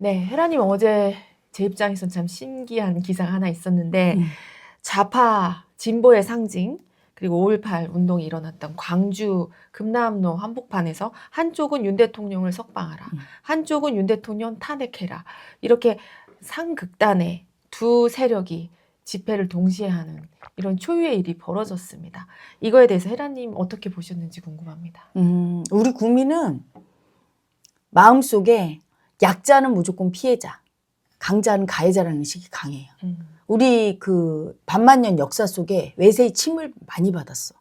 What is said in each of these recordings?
네, 헤라님 어제 제 입장에선 참 신기한 기사가 하나 있었는데 좌파 진보의 상징 그리고 5.18 운동이 일어났던 광주 금남로 한복판에서 한쪽은 윤 대통령을 석방하라, 한쪽은 윤 대통령 탄핵해라, 이렇게 상극단의 두 세력이 집회를 동시에 하는 이런 초유의 일이 벌어졌습니다. 이거에 대해서 헤라님 어떻게 보셨는지 궁금합니다. 우리 국민은 마음속에 약자는 무조건 피해자, 강자는 가해자라는 의식이 강해요. 우리 그 반만년 역사 속에 외세의 침을 많이 받았어.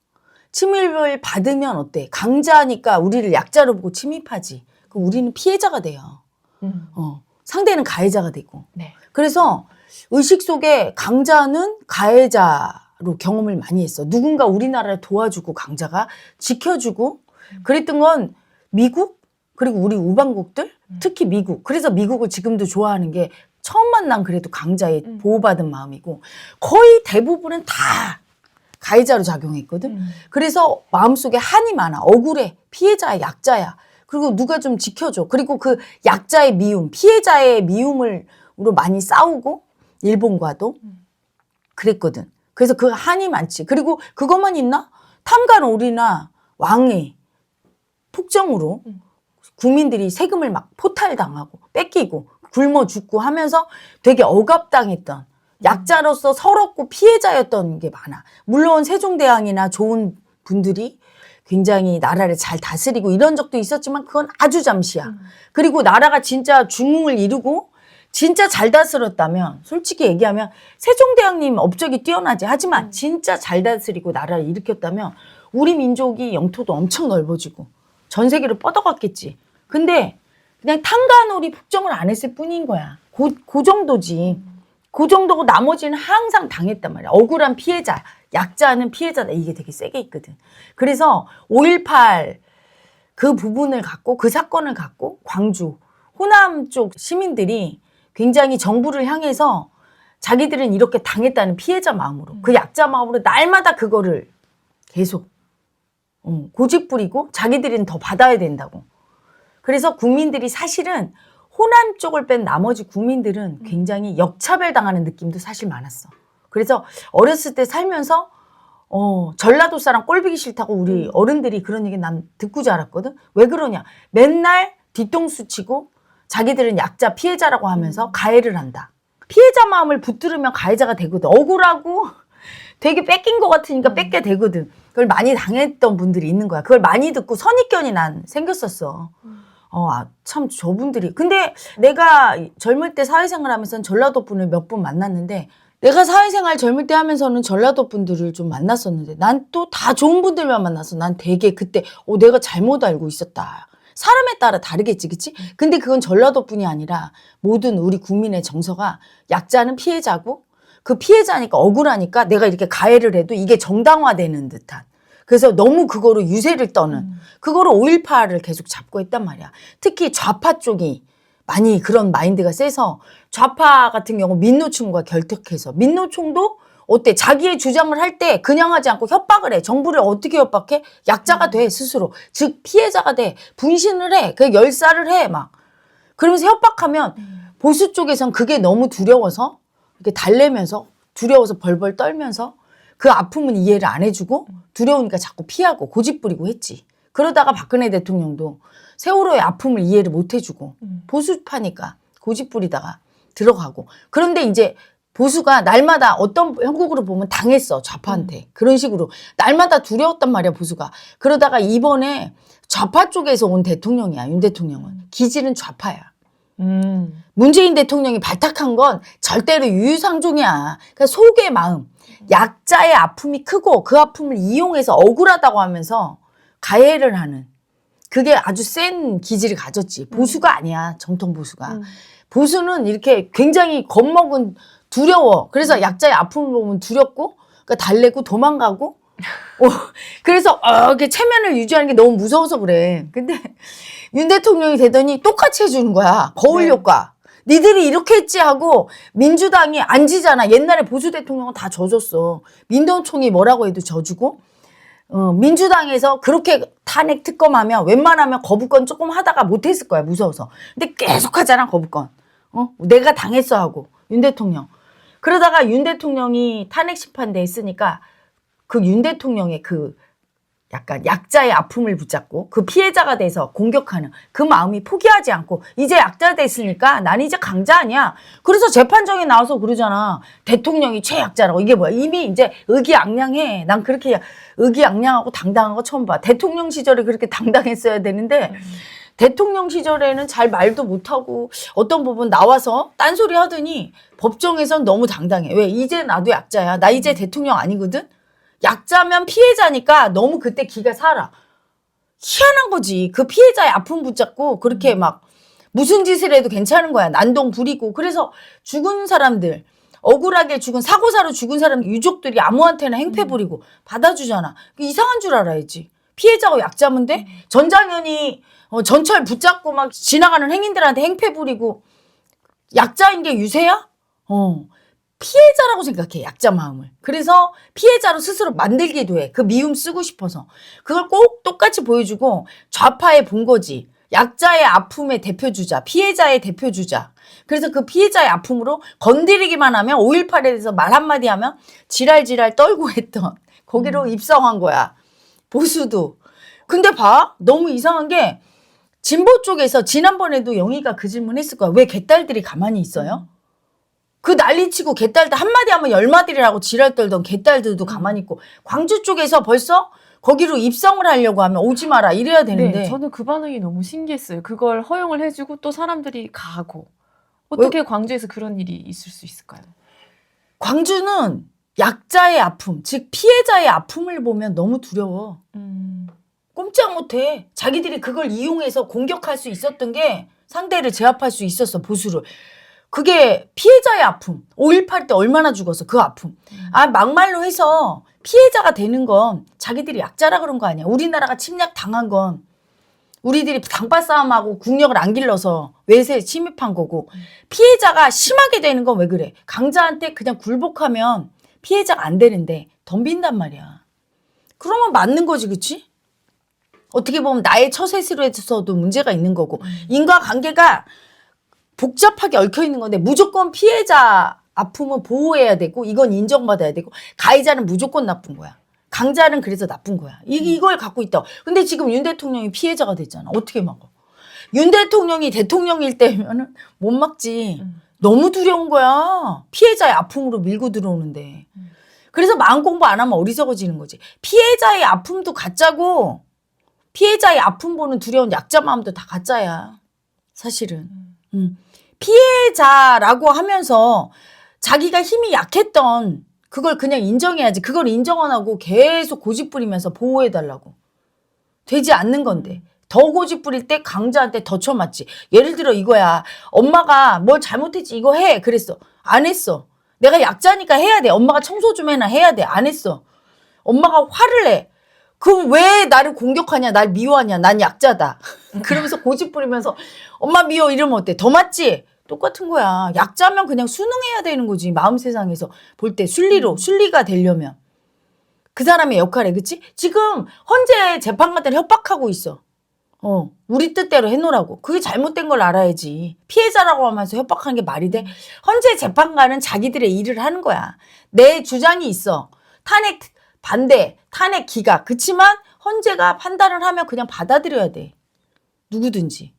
침입을 받으면 어때? 강자니까 우리를 약자로 보고 침입하지. 그럼 우리는 피해자가 돼요. 상대는 가해자가 되고. 네. 그래서 의식 속에 강자는 가해자로 경험을 많이 했어. 누군가 우리나라를 도와주고 강자가 지켜주고 그랬던 건 미국 그리고 우리 우방국들 특히 미국. 그래서 미국을 지금도 좋아하는 게 처음 만난 그래도 강자의 보호받은 마음이고 거의 대부분은 다 가해자로 작용했거든. 그래서 마음속에 한이 많아. 억울해. 피해자야, 약자야. 그리고 누가 좀 지켜줘. 그리고 그 약자의 미움, 피해자의 미움으로 많이 싸우고 일본과도 그랬거든. 그래서 그 한이 많지. 그리고 그것만 있나? 탐관오리나 왕의 폭정으로 국민들이 세금을 막 포탈당하고 뺏기고 굶어 죽고 하면서 되게 억압당했던 약자로서 서럽고 피해자였던 게 많아. 물론 세종대왕이나 좋은 분들이 굉장히 나라를 잘 다스리고 이런 적도 있었지만 그건 아주 잠시야. 그리고 나라가 진짜 중흥을 이루고 진짜 잘 다스렸다면 솔직히 얘기하면 세종대왕님 업적이 뛰어나지. 하지만 진짜 잘 다스리고 나라를 일으켰다면 우리 민족이 영토도 엄청 넓어지고 전 세계로 뻗어갔겠지. 근데 그냥 탕가놀이 폭정을 안 했을 뿐인 거야. 그 정도지. 그 정도고 나머지는 항상 당했단 말이야. 억울한 피해자, 약자는 피해자다. 이게 되게 세게 있거든. 그래서 5.18 그 부분을 갖고 그 사건을 갖고 광주, 호남 쪽 시민들이 굉장히 정부를 향해서 자기들은 이렇게 당했다는 피해자 마음으로 그 약자 마음으로 날마다 그거를 계속 고집 부리고 자기들은 더 받아야 된다고. 그래서 국민들이 사실은 호남 쪽을 뺀 나머지 국민들은 굉장히 역차별 당하는 느낌도 사실 많았어. 그래서 어렸을 때 살면서 전라도 사람 꼴보기 싫다고 우리 어른들이 그런 얘기 난 듣고 자랐거든. 왜 그러냐. 맨날 뒤통수 치고 자기들은 약자 피해자라고 하면서 가해를 한다. 피해자 마음을 붙들으면 가해자가 되거든. 억울하고 되게 뺏긴 것 같으니까 뺏게 되거든. 그걸 많이 당했던 분들이 있는 거야. 그걸 많이 듣고 선입견이 난 생겼었어. 참 저분들이. 근데 내가 젊을 때 사회생활 하면서는 전라도 분을 몇 분 만났는데 내가 사회생활 젊을 때 하면서는 전라도 분들을 좀 만났었는데 난 또 다 좋은 분들만 만났어. 난 되게 그때 내가 잘못 알고 있었다. 사람에 따라 다르겠지, 그치? 근데 그건 전라도 뿐이 아니라 모든 우리 국민의 정서가 약자는 피해자고 그 피해자니까 억울하니까 내가 이렇게 가해를 해도 이게 정당화되는 듯한. 그래서 너무 그거로 유세를 떠는 그거로 5.18을 계속 잡고 했단 말이야. 특히 좌파 쪽이 많이 그런 마인드가 세서 좌파 같은 경우 민노총과 결탁해서 민노총도 어때? 자기의 주장을 할 때 그냥 하지 않고 협박을 해. 정부를 어떻게 협박해? 약자가 돼 스스로. 즉 피해자가 돼. 분신을 해. 그 열사를 해 막. 그러면서 협박하면 보수 쪽에선 그게 너무 두려워서 이렇게 달래면서 두려워서 벌벌 떨면서 그 아픔은 이해를 안 해주고 두려우니까 자꾸 피하고 고집 부리고 했지. 그러다가 박근혜 대통령도 세월호의 아픔을 이해를 못 해주고 보수파니까 고집 부리다가 들어가고. 그런데 이제 보수가 날마다 어떤 형국으로 보면 당했어. 좌파한테. 그런 식으로. 날마다 두려웠단 말이야 보수가. 그러다가 이번에 좌파 쪽에서 온 대통령이야. 윤 대통령은. 기질은 좌파야. 문재인 대통령이 발탁한 건 절대로 유유상종이야. 그러니까 속의 마음. 약자의 아픔이 크고 그 아픔을 이용해서 억울하다고 하면서 가해를 하는. 그게 아주 센 기질을 가졌지. 보수가 아니야. 정통 보수가. 보수는 이렇게 굉장히 겁먹은 두려워. 그래서 약자의 아픔을 보면 두렵고 그러니까 달래고 도망가고 그래서 이렇게 체면을 유지하는 게 너무 무서워서 그래. 근데 윤 대통령이 되더니 똑같이 해주는 거야. 거울 효과. 니들이 이렇게 했지 하고 민주당이 안 지잖아. 옛날에 보수 대통령은 다 져줬어. 민노총이 뭐라고 해도 져주고 민주당에서 그렇게 탄핵 특검하면 웬만하면 거부권 조금 하다가 못했을 거야. 무서워서. 근데 계속 하잖아 거부권. 내가 당했어 하고 윤 대통령. 그러다가 윤 대통령이 탄핵 심판대 했으니까 그 윤 대통령의 그 약간 약자의 아픔을 붙잡고 그 피해자가 돼서 공격하는 그 마음이 포기하지 않고 이제 약자 됐으니까 난 이제 강자 아니야. 그래서 재판정에 나와서 그러잖아. 대통령이 최약자라고. 이게 뭐야. 이미 이제 의기양양해. 난 그렇게 의기양양하고 당당한 거 처음 봐. 대통령 시절에 그렇게 당당했어야 되는데 대통령 시절에는 잘 말도 못하고 어떤 부분 나와서 딴소리 하더니 법정에선 너무 당당해. 왜? 이제 나도 약자야. 나 이제 대통령 아니거든? 약자면 피해자니까 너무 그때 기가 살아. 희한한 거지. 그 피해자의 아픔 붙잡고 그렇게 막 무슨 짓을 해도 괜찮은 거야. 난동 부리고. 그래서 죽은 사람들, 억울하게 죽은, 사고사로 죽은 사람 유족들이 아무한테나 행패 부리고 받아주잖아. 이상한 줄 알아야지. 피해자가 약자면 돼? 전장현이 전철 붙잡고 막 지나가는 행인들한테 행패 부리고 약자인 게 유세야? 피해자라고 생각해, 약자 마음을. 그래서 피해자로 스스로 만들기도 해. 그 미움 쓰고 싶어서. 그걸 꼭 똑같이 보여주고 좌파의 본거지. 약자의 아픔의 대표주자, 피해자의 대표주자. 그래서 그 피해자의 아픔으로 건드리기만 하면 5.18에 대해서 말 한마디 하면 지랄지랄 떨고 했던 거기로 입성한 거야. 보수도. 근데 봐. 너무 이상한 게 진보 쪽에서 지난번에도 영희가 그 질문 했을 거야. 왜 개딸들이 가만히 있어요? 그 난리치고 개딸들 한마디 하면 10마디라고 지랄 떨던 개딸들도 가만히 있고 광주 쪽에서 벌써 거기로 입성을 하려고 하면 오지 마라 이래야 되는데 네, 저는 그 반응이 너무 신기했어요. 그걸 허용을 해주고 또 사람들이 가고 어떻게 광주에서 그런 일이 있을 수 있을까요? 광주는 약자의 아픔, 즉 피해자의 아픔을 보면 너무 두려워. 꼼짝 못해. 자기들이 그걸 이용해서 공격할 수 있었던 게 상대를 제압할 수 있었어, 보수를. 그게 피해자의 아픔. 5.18 때 얼마나 죽었어, 그 아픔. 막말로 해서 피해자가 되는 건 자기들이 약자라 그런 거 아니야. 우리나라가 침략 당한 건 우리들이 당파 싸움하고 국력을 안 길러서 외세에 침입한 거고 피해자가 심하게 되는 건 왜 그래? 강자한테 그냥 굴복하면 피해자가 안 되는데 덤빈단 말이야. 그러면 맞는 거지, 그치? 어떻게 보면 나의 처세술에서도 문제가 있는 거고 인과관계가 복잡하게 얽혀 있는 건데 무조건 피해자 아픔은 보호해야 되고 이건 인정받아야 되고 가해자는 무조건 나쁜 거야. 강자는 그래서 나쁜 거야. 이걸 갖고 있다. 근데 지금 윤 대통령이 피해자가 됐잖아. 어떻게 막어? 윤 대통령이 대통령일 때면은 못 막지. 너무 두려운 거야. 피해자의 아픔으로 밀고 들어오는데. 그래서 마음 공부 안 하면 어리석어지는 거지. 피해자의 아픔도 가짜고 피해자의 아픔 보는 두려운 약자 마음도 다 가짜야. 사실은. 피해자라고 하면서 자기가 힘이 약했던 그걸 그냥 인정해야지. 그걸 인정 안 하고 계속 고집 부리면서 보호해달라고. 되지 않는 건데. 더 고집 부릴 때 강자한테 더 쳐맞지. 예를 들어 이거야. 엄마가 뭘 잘못했지 이거 해. 그랬어. 안 했어. 내가 약자니까 해야 돼. 엄마가 청소 좀 해놔. 해야 돼. 안 했어. 엄마가 화를 내. 그럼 왜 나를 공격하냐? 날 미워하냐? 난 약자다. 그러면서 고집 부리면서 엄마 미워 이러면 어때? 더 맞지? 똑같은 거야. 약자면 그냥 순응해야 되는 거지. 마음 세상에서 볼 때 순리가 되려면. 그 사람의 역할에 그치? 지금 헌재 재판관들 협박하고 있어. 우리 뜻대로 해놓으라고. 그게 잘못된 걸 알아야지. 피해자라고 하면서 협박하는 게 말이 돼? 헌재 재판관은 자기들의 일을 하는 거야. 내 주장이 있어. 탄핵 반대, 탄핵 기각. 그치만 헌재가 판단을 하면 그냥 받아들여야 돼. 누구든지.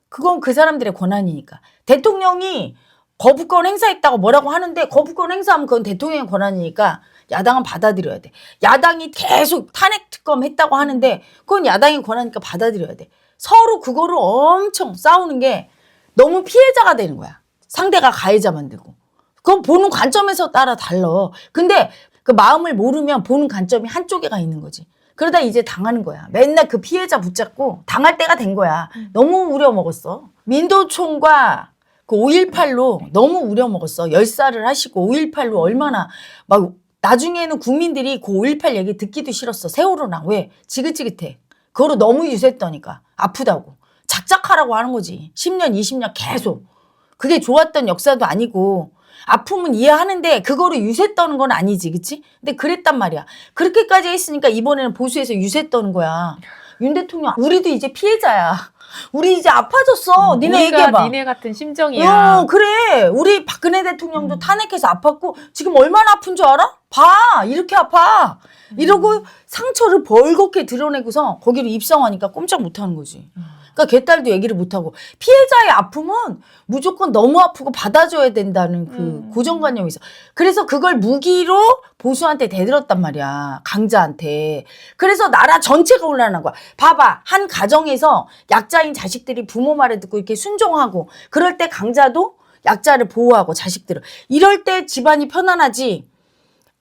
그건 그 사람들의 권한이니까. 대통령이 거부권 행사했다고 뭐라고 하는데 거부권 행사하면 그건 대통령의 권한이니까 야당은 받아들여야 돼. 야당이 계속 탄핵 특검 했다고 하는데 그건 야당의 권한이니까 받아들여야 돼. 서로 그거를 엄청 싸우는 게 너무 피해자가 되는 거야. 상대가 가해자 만들고. 그건 보는 관점에서 따라 달라. 근데 그 마음을 모르면 보는 관점이 한쪽에 가 있는 거지. 그러다 이제 당하는 거야. 맨날 그 피해자 붙잡고 당할 때가 된 거야. 너무 우려먹었어. 민도총과 그 5.18로 너무 우려먹었어. 열살을 하시고 5.18로 얼마나 막 나중에는 국민들이 그 5.18 얘기 듣기도 싫었어. 세월호랑. 왜? 지긋지긋해. 그거로 너무 유세했다니까. 아프다고. 작작하라고 하는 거지. 10년, 20년 계속. 그게 좋았던 역사도 아니고 아픔은 이해하는데 그거로 유세 떠는 건 아니지. 그치? 근데 그랬단 말이야. 그렇게까지 했으니까 이번에는 보수에서 유세 떠는 거야. 윤 대통령 우리도 이제 피해자야. 우리 이제 아파졌어. 니네 우리가 얘기해봐. 니네 같은 심정이야. 그래. 우리 박근혜 대통령도 탄핵해서 아팠고 지금 얼마나 아픈 줄 알아? 봐. 이렇게 아파. 이러고 상처를 벌겋게 드러내고서 거기로 입성하니까 꼼짝 못하는 거지. 그러니까 걔딸도 얘기를 못하고 피해자의 아픔은 무조건 너무 아프고 받아줘야 된다는 그 고정관념이 있어. 그래서 그걸 무기로 보수한테 대들었단 말이야. 강자한테. 그래서 나라 전체가 혼란한 거야. 봐봐. 한 가정에서 약자인 자식들이 부모 말을 듣고 이렇게 순종하고 그럴 때 강자도 약자를 보호하고 자식들을. 이럴 때 집안이 편안하지.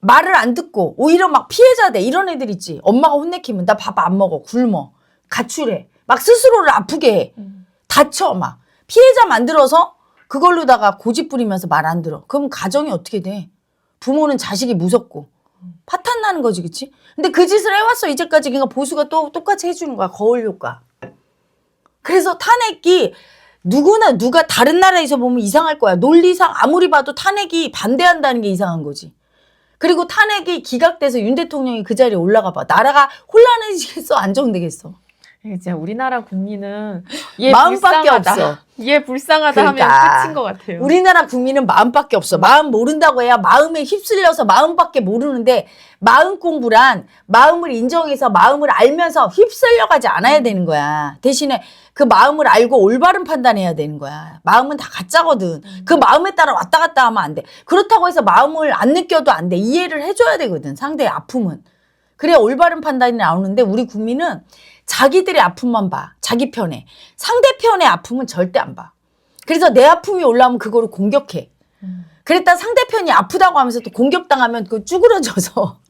말을 안 듣고 오히려 막 피해자 돼. 이런 애들 있지. 엄마가 혼내키면 나 밥 안 먹어. 굶어. 가출해. 막 스스로를 아프게 해. 다쳐 막. 피해자 만들어서 그걸로다가 고집 부리면서 말 안 들어. 그럼 가정이 어떻게 돼? 부모는 자식이 무섭고. 파탄 나는 거지, 그치? 근데 그 짓을 해왔어, 이제까지. 그러니까 보수가 또 똑같이 해주는 거야. 거울 효과. 그래서 탄핵이 누가 다른 나라에서 보면 이상할 거야. 논리상 아무리 봐도 탄핵이 반대한다는 게 이상한 거지. 그리고 탄핵이 기각돼서 윤 대통령이 그 자리에 올라가 봐. 나라가 혼란해지겠어? 안정되겠어? 진짜 우리나라 국민은 얘 마음밖에 불쌍하다. 없어. 얘 불쌍하다 그러니까 하면 끝인 것 같아요. 우리나라 국민은 마음밖에 없어. 마음 모른다고 해야 마음에 휩쓸려서 마음밖에 모르는데 마음 공부란 마음을 인정해서 마음을 알면서 휩쓸려가지 않아야 되는 거야. 대신에 그 마음을 알고 올바른 판단해야 되는 거야. 마음은 다 가짜거든. 그 마음에 따라 왔다 갔다 하면 안 돼. 그렇다고 해서 마음을 안 느껴도 안 돼. 이해를 해줘야 되거든. 상대의 아픔은. 그래야 올바른 판단이 나오는데 우리 국민은 자기들의 아픔만 봐. 자기 편에. 상대편의 아픔은 절대 안 봐. 그래서 내 아픔이 올라오면 그거를 공격해. 그랬다 상대편이 아프다고 하면서 또 공격당하면 그 쭈그러져서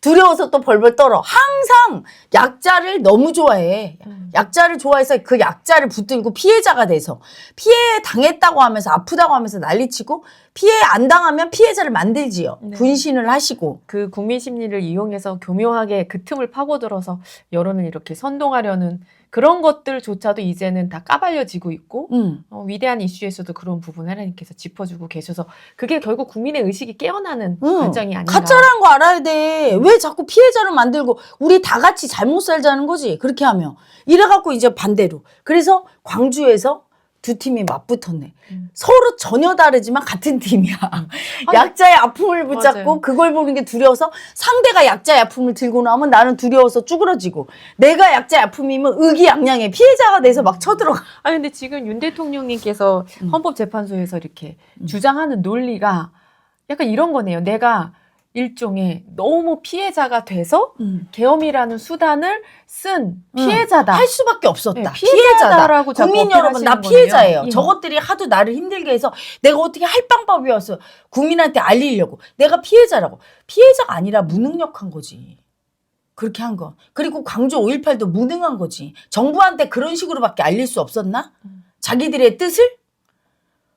두려워서 또 벌벌 떨어. 항상 약자를 너무 좋아해. 약자를 좋아해서 그 약자를 붙들고 피해자가 돼서 피해 당했다고 하면서 아프다고 하면서 난리치고 피해 안 당하면 피해자를 만들지요. 네. 분신을 하시고. 그 국민 심리를 이용해서 교묘하게 그 틈을 파고들어서 여론을 이렇게 선동하려는 그런 것들조차도 이제는 다 까발려지고 있고 위대한 이슈에서도 그런 부분을 하나님께서 짚어주고 계셔서 그게 결국 국민의 의식이 깨어나는 과정이 아닌가. 가짜라는 거 알아야 돼. 왜 자꾸 피해자를 만들고 우리 다 같이 잘못 살자는 거지. 그렇게 하면. 이래갖고 이제 반대로. 그래서 광주에서 두 팀이 맞붙었네. 서로 전혀 다르지만 같은 팀이야. 약자의 아픔을 붙잡고 맞아요. 그걸 보는 게 두려워서 상대가 약자의 아픔을 들고 나오면 나는 두려워서 쭈그러지고 내가 약자의 아픔이면 의기양양해. 피해자가 돼서 막 쳐들어가. 아니 근데 지금 윤 대통령님께서 헌법재판소에서 이렇게 주장하는 논리가 약간 이런 거네요. 내가 일종의 너무 피해자가 돼서 계엄이라는 수단을 쓴 피해자다. 할 수밖에 없었다. 네, 피해자다. 피해자다라고 자꾸 국민 여러분, 나 어필하시는 피해자예요. 거네요. 저것들이 하도 나를 힘들게 해서 내가 어떻게 할 방법이 없어. 국민한테 알리려고. 내가 피해자라고. 피해자가 아니라 무능력한 거지. 그렇게 한 거. 그리고 광주 5.18도 무능한 거지. 정부한테 그런 식으로밖에 알릴 수 없었나? 자기들의 뜻을?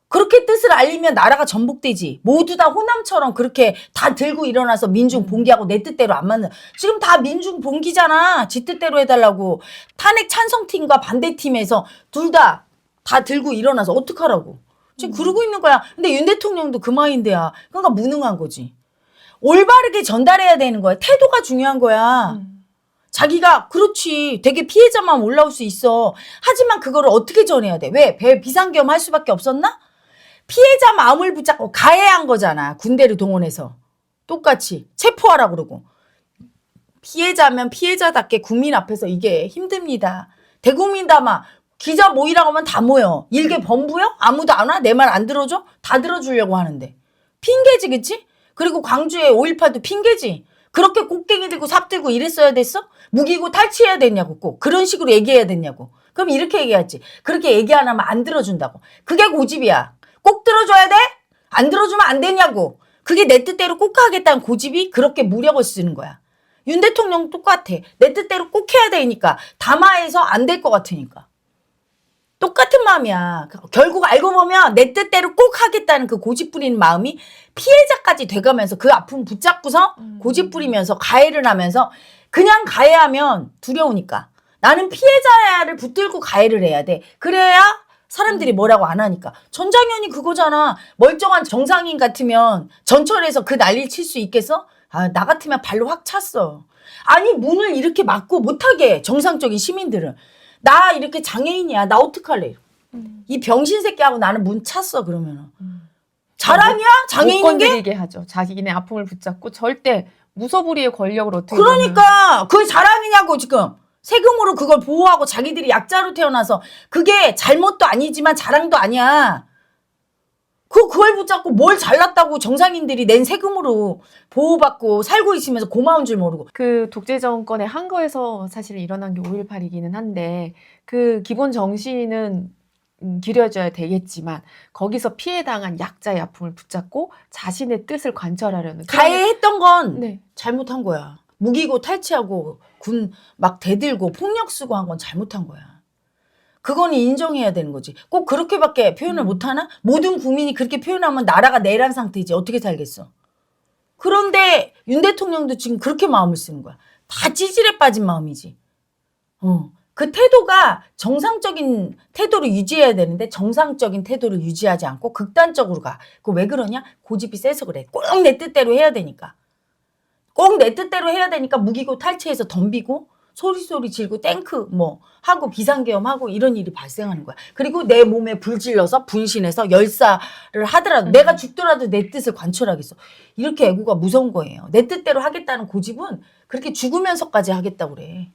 그렇게 뜻을 알리면 나라가 전복되지. 모두 다 호남처럼 그렇게 다 들고 일어나서 민중 봉기하고 내 뜻대로 안 맞는. 지금 다 민중 봉기잖아. 지 뜻대로 해달라고. 탄핵 찬성팀과 반대팀에서 둘 다 들고 일어나서 어떡하라고. 지금 그러고 있는 거야. 근데 윤 대통령도 그 마인드야. 그러니까 무능한 거지. 올바르게 전달해야 되는 거야. 태도가 중요한 거야. 자기가 그렇지 되게 피해자만 올라올 수 있어. 하지만 그거를 어떻게 전해야 돼? 왜? 비상계엄 할 수밖에 없었나? 피해자 마음을 붙잡고 가해한 거잖아. 군대를 동원해서. 똑같이 체포하라 그러고. 피해자면 피해자답게 국민 앞에서 이게 힘듭니다. 대국민 담아 기자 모이라고 하면 다 모여. 일개 범부요? 아무도 안 와? 내 말 안 들어줘? 다 들어주려고 하는데. 핑계지 그치? 그리고 광주에 5.18도 핑계지. 그렇게 꽃갱이 들고 삽 들고 이랬어야 됐어? 무기고 탈취해야 됐냐고 꼭. 그런 식으로 얘기해야 됐냐고. 그럼 이렇게 얘기하지. 그렇게 얘기 안 하면 안 들어준다고. 그게 고집이야. 꼭 들어줘야 돼? 안 들어주면 안 되냐고. 그게 내 뜻대로 꼭 하겠다는 고집이 그렇게 무력을 쓰는 거야. 윤 대통령 똑같아. 내 뜻대로 꼭 해야 되니까. 담화해서 안 될 것 같으니까. 똑같은 마음이야. 결국 알고 보면 내 뜻대로 꼭 하겠다는 그 고집 부리는 마음이 피해자까지 돼가면서 그 아픔 붙잡고서 고집 부리면서 가해를 하면서 그냥 가해하면 두려우니까. 나는 피해자를 붙들고 가해를 해야 돼. 그래야 사람들이 뭐라고 안 하니까. 전장현이 그거잖아. 멀쩡한 정상인 같으면 전철에서 그 난리를 칠 수 있겠어? 아, 나 같으면 발로 확 찼어. 아니 문을 이렇게 막고 못하게 해, 정상적인 시민들은. 나 이렇게 장애인이야. 나 어떡할래? 이 병신 새끼하고 나는 문 찼어 그러면은. 자랑이야? 장애인인 못 게? 건드리게 하죠. 자기네 아픔을 붙잡고 절대 무소불위의 권력을 어떻게 그러니까 그게 자랑이냐고 지금. 세금으로 그걸 보호하고 자기들이 약자로 태어나서 그게 잘못도 아니지만 자랑도 아니야. 그걸 붙잡고 뭘 잘났다고 정상인들이 낸 세금으로 보호받고 살고 있으면서 고마운 줄 모르고. 그 독재 정권의 한거에서 사실 일어난 게 5.18이기는 한데 그 기본 정신은 기려져야 되겠지만 거기서 피해당한 약자의 아픔을 붙잡고 자신의 뜻을 관철하려는 가해했던 건 네. 잘못한 거야. 무기고 탈취하고 군 막 대들고 폭력 쓰고 한 건 잘못한 거야. 그건 인정해야 되는 거지. 꼭 그렇게밖에 표현을 못하나? 모든 국민이 그렇게 표현하면 나라가 내란 상태이지. 어떻게 살겠어? 그런데 윤 대통령도 지금 그렇게 마음을 쓰는 거야. 다 찌질에 빠진 마음이지. 그 태도가 정상적인 태도를 유지해야 되는데 정상적인 태도를 유지하지 않고 극단적으로 가. 그거 왜 그러냐? 고집이 세서 그래. 꼭 내 뜻대로 해야 되니까. 꼭 내 뜻대로 해야 되니까 무기고 탈취해서 덤비고 소리 지르고 탱크 뭐 하고 비상계엄하고 이런 일이 발생하는 거야. 그리고 내 몸에 불 질러서 분신해서 열사를 하더라도 내가 죽더라도 내 뜻을 관철하겠어. 이렇게 애고가 무서운 거예요. 내 뜻대로 하겠다는 고집은 그렇게 죽으면서까지 하겠다고 그래.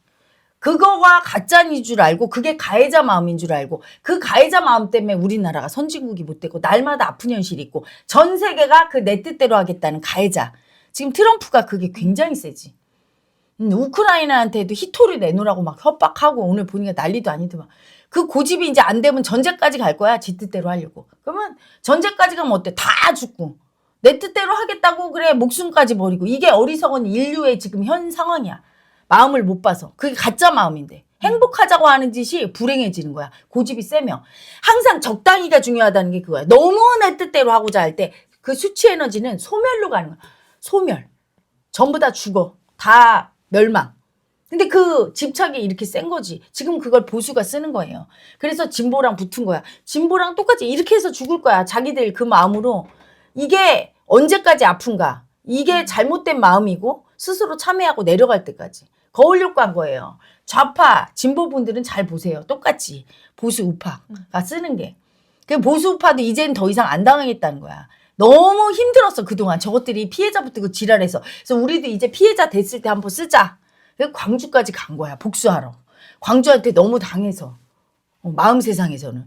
그거가 가짜인 줄 알고 그게 가해자 마음인 줄 알고 그 가해자 마음 때문에 우리나라가 선진국이 못 되고 날마다 아픈 현실이 있고 전 세계가 그 내 뜻대로 하겠다는 가해자. 지금 트럼프가 그게 굉장히 세지. 우크라이나한테도 히토를 내놓으라고 막 협박하고 오늘 보니까 난리도 아니더만. 그 고집이 이제 안 되면 전제까지 갈 거야. 지 뜻대로 하려고. 그러면 전제까지 가면 어때? 다 죽고. 내 뜻대로 하겠다고 그래. 목숨까지 버리고. 이게 어리석은 인류의 지금 현 상황이야. 마음을 못 봐서. 그게 가짜 마음인데. 행복하자고 하는 짓이 불행해지는 거야. 고집이 세면. 항상 적당히가 중요하다는 게 그거야. 너무 내 뜻대로 하고자 할 때 그 수치 에너지는 소멸로 가는 거야. 소멸. 전부 다 죽어. 다 멸망. 근데 그 집착이 이렇게 센 거지. 지금 그걸 보수가 쓰는 거예요. 그래서 진보랑 붙은 거야. 진보랑 똑같이 이렇게 해서 죽을 거야. 자기들 그 마음으로. 이게 언제까지 아픈가. 이게 잘못된 마음이고 스스로 참회하고 내려갈 때까지. 거울욕 간 거예요. 좌파 진보분들은 잘 보세요. 똑같이 보수 우파가 쓰는 게. 그 보수 우파도 이제는 더 이상 안 당하겠다는 거야. 너무 힘들었어 그동안. 저것들이 피해자 붙고 지랄해서. 그래서 우리도 이제 피해자 됐을 때 한번 쓰자. 그래서 광주까지 간 거야. 복수하러. 광주한테 너무 당해서. 마음 세상에서는.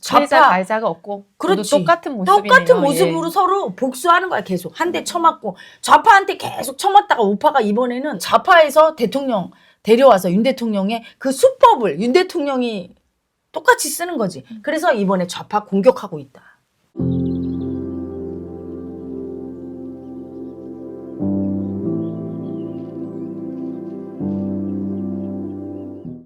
피해자 가해자가 없고 그렇지. 똑같은 모습이네요. 똑같은 모습으로 서로 복수하는 거야 계속. 한 대 쳐맞고. 좌파한테 계속 쳐맞다가 우파가 이번에는 좌파에서 대통령 데려와서 윤 대통령의 그 수법을 윤 대통령이 똑같이 쓰는 거지. 그래서 이번에 좌파 공격하고 있다.